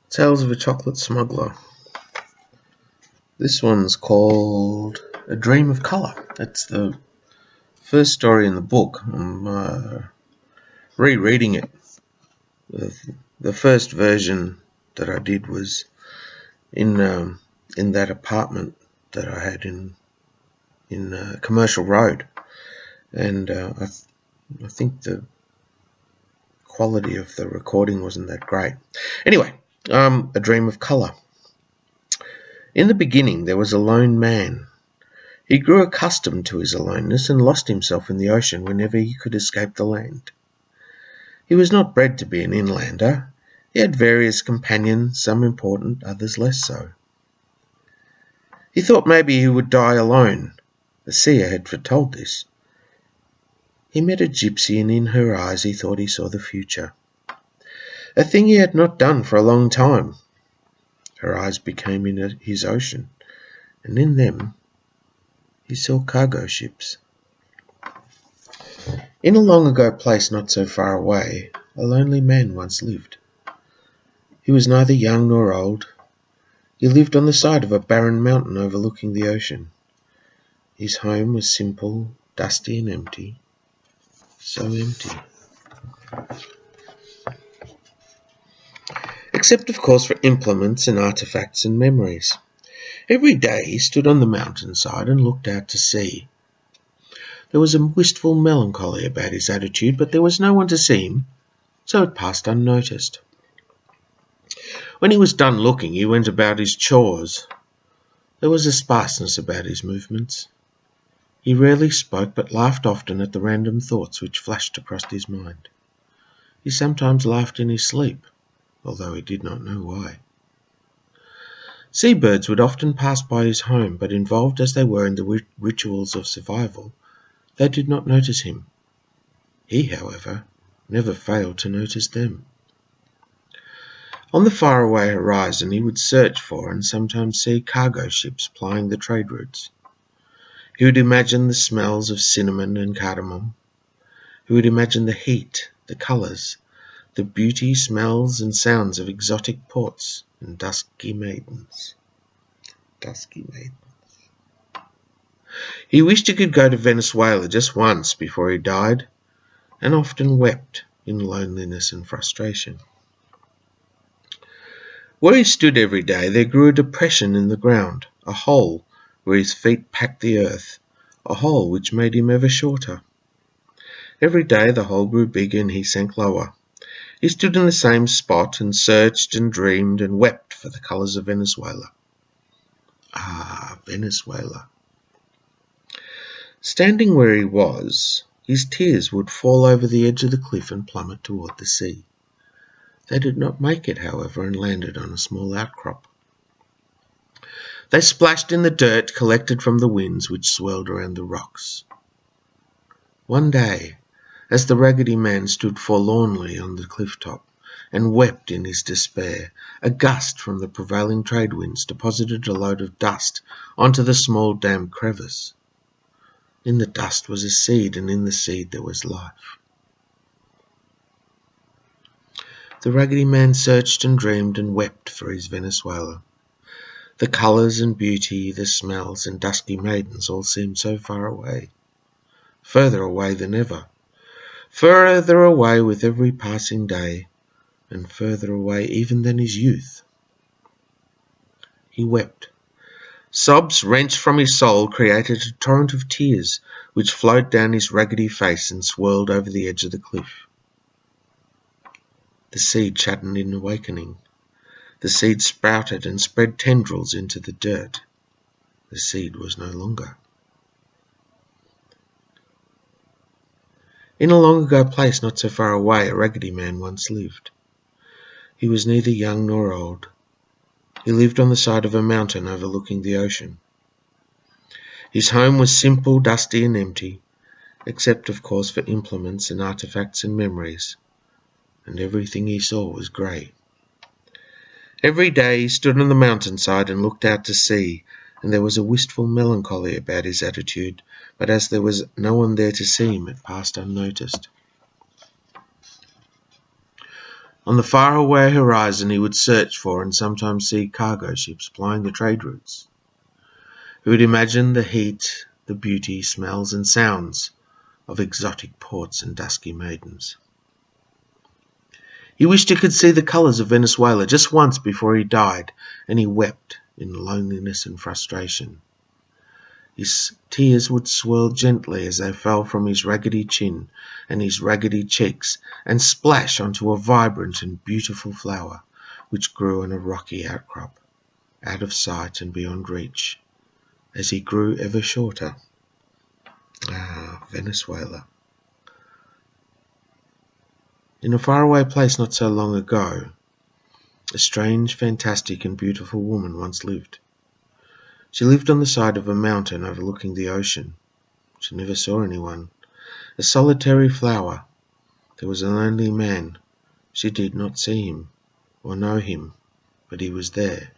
Tales of a Chocolate Smuggler. This one's called A Dream of Colour. That's the first story in the book. I'm rereading it. The first version that I did was in that apartment that I had in Commercial Road, and I think the quality of the recording wasn't that great. Anyway, A Dream of Colour. In the beginning there was a lone man. He grew accustomed to his aloneness and lost himself in the ocean whenever he could escape the land. He was not bred to be an inlander. He had various companions, some important, others less so. He thought maybe he would die alone. The seer had foretold this. He met a gypsy, and in her eyes he thought he saw the future, a thing he had not done for a long time. Her eyes became in his ocean, and in them he saw cargo ships. In a long-ago place not so far away, a lonely man once lived. He was neither young nor old. He lived on the side of a barren mountain overlooking the ocean. His home was simple, dusty and empty. So empty. Except, of course, for implements and artifacts and memories. Every day he stood on the mountainside and looked out to sea. There was a wistful melancholy about his attitude, but there was no one to see him, so it passed unnoticed. When he was done looking, he went about his chores. There was a sparseness about his movements. He rarely spoke, but laughed often at the random thoughts which flashed across his mind. He sometimes laughed in his sleep, although he did not know why. Seabirds would often pass by his home, but involved as they were in the rituals of survival, they did not notice him. He, however, never failed to notice them. On the faraway horizon he would search for and sometimes see cargo ships plying the trade routes. He would imagine the smells of cinnamon and cardamom. He would imagine the heat, the colours, the beauty, smells and sounds of exotic ports and dusky maidens. He wished he could go to Venezuela just once before he died, and often wept in loneliness and frustration. Where he stood every day there grew a depression in the ground, a hole where his feet packed the earth, a hole which made him ever shorter. Every day the hole grew bigger and he sank lower. He stood in the same spot and searched and dreamed and wept for the colours of Venezuela. Ah, Venezuela. Standing where he was, his tears would fall over the edge of the cliff and plummet toward the sea. They did not make it, however, and landed on a small outcrop. They splashed in the dirt collected from the winds which swirled around the rocks. One day, as the Raggedy Man stood forlornly on the cliff top and wept in his despair, a gust from the prevailing trade winds deposited a load of dust onto the small damp crevice. In the dust was a seed, and in the seed there was life. The Raggedy Man searched and dreamed and wept for his Venezuela. The colours and beauty, the smells and dusky maidens all seemed so far away, further away than ever, further away with every passing day, and further away even than his youth. He wept. Sobs wrenched from his soul created a torrent of tears which flowed down his raggedy face and swirled over the edge of the cliff. The seed chattered in awakening. The seed sprouted and spread tendrils into the dirt. The seed was no longer. In a long-ago place not so far away, a Raggedy Man once lived. He was neither young nor old. He lived on the side of a mountain overlooking the ocean. His home was simple, dusty and empty, except, of course, for implements and artifacts and memories, and everything he saw was grey. Every day he stood on the mountainside and looked out to sea, and there was a wistful melancholy about his attitude, but as there was no one there to see him, it passed unnoticed. On the faraway horizon he would search for and sometimes see cargo ships plying the trade routes. He would imagine the heat, the beauty, smells and sounds of exotic ports and dusky maidens. He wished he could see the colours of Venezuela just once before he died, and he wept in loneliness and frustration. His tears would swirl gently as they fell from his raggedy chin and his raggedy cheeks and splash onto a vibrant and beautiful flower which grew on a rocky outcrop, out of sight and beyond reach, as he grew ever shorter. Ah, Venezuela. In a faraway place not so long ago, a strange, fantastic and beautiful woman once lived. She lived on the side of a mountain overlooking the ocean. She never saw anyone. A solitary flower. There was a lonely man. She did not see him or know him, but he was there.